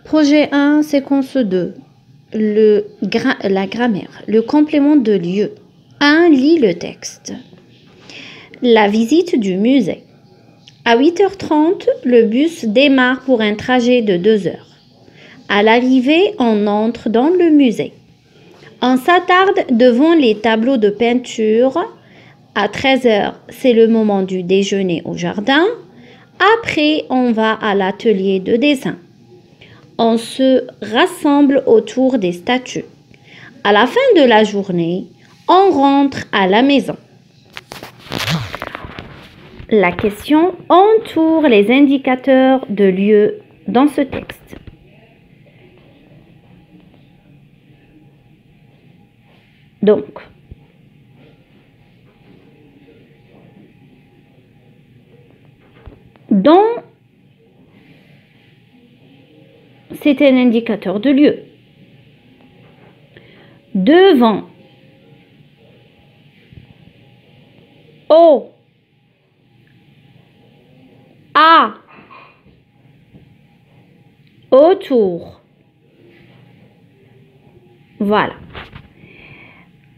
Projet 1, séquence 2. La grammaire. Le complément de lieu. 1. Lis le texte. La visite du musée. À 8h30, le bus démarre pour un trajet de 2 heures. À l'arrivée, on entre dans le musée. On s'attarde devant les tableaux de peinture. À 13h, c'est le moment du déjeuner au jardin. Après, on va à l'atelier de dessin. On se rassemble autour des statues. À la fin de la journée, on rentre à la maison. La question entoure les indicateurs de lieu dans ce texte. Donc, c'est un indicateur de lieu. Devant, au, à, autour. Voilà.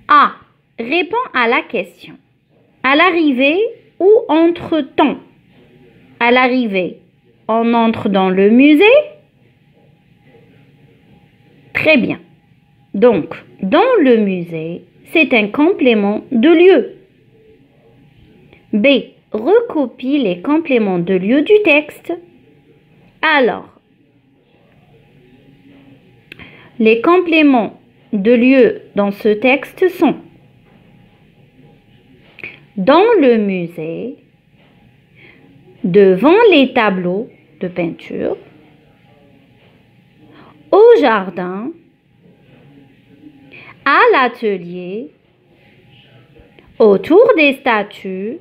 A. Répond à la question. À l'arrivée ou entre-temps? À l'arrivée, on entre dans le musée. Très bien. Donc, dans le musée, c'est un complément de lieu. B. Recopie les compléments de lieu du texte. Alors, les compléments de lieu dans ce texte sont dans le musée, devant les tableaux de peinture, au jardin, à l'atelier, autour des statues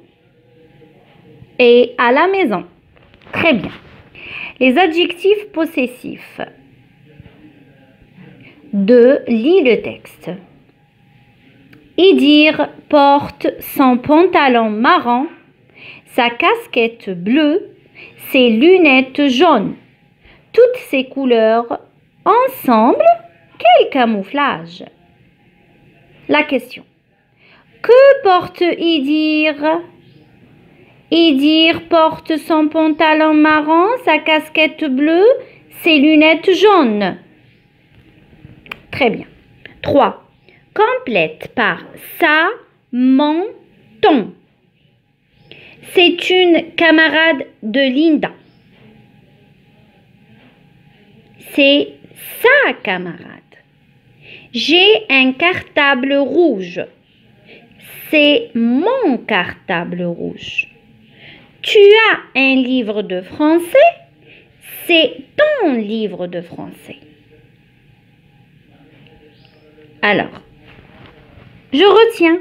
et à la maison. Très bien. Les adjectifs possessifs. 2. Lis le texte. Idir porte son pantalon marron, sa casquette bleue, ses lunettes jaunes. Toutes ces couleurs ensemble, quel camouflage? La question. Que porte Idir? Idir porte son pantalon marron, sa casquette bleue, ses lunettes jaunes. Très bien. 3. Complète par ça, mon, ton. C'est une camarade de Linda. C'est sa camarade. J'ai un cartable rouge. C'est mon cartable rouge. Tu as un livre de français. C'est ton livre de français. Alors, je retiens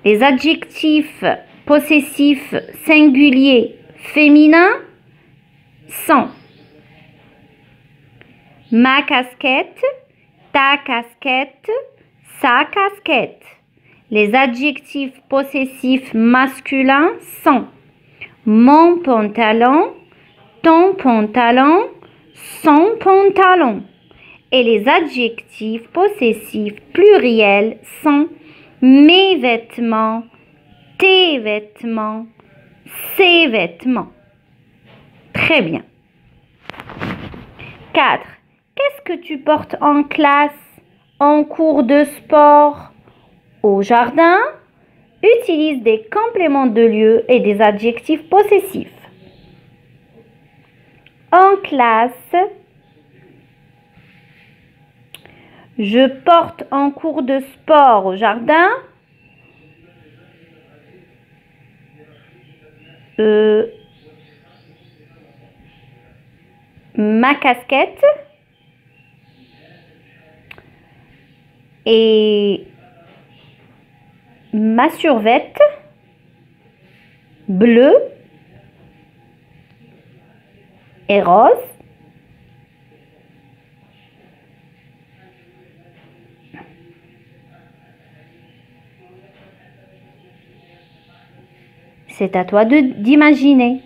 les adjectifs possessifs singuliers féminins sont ma casquette, ta casquette, sa casquette. Les adjectifs possessifs masculins sont mon pantalon, ton pantalon, son pantalon. Et les adjectifs possessifs pluriels sont mes vêtements, tes vêtements, ses vêtements. Très bien. 4. Qu'est-ce que tu portes en classe, en cours de sport, au jardin? Utilise des compléments de lieu et des adjectifs possessifs. En classe, je porte en cours de sport au jardin. Ma casquette et ma survette bleue et rose. C'est à toi d'imaginer.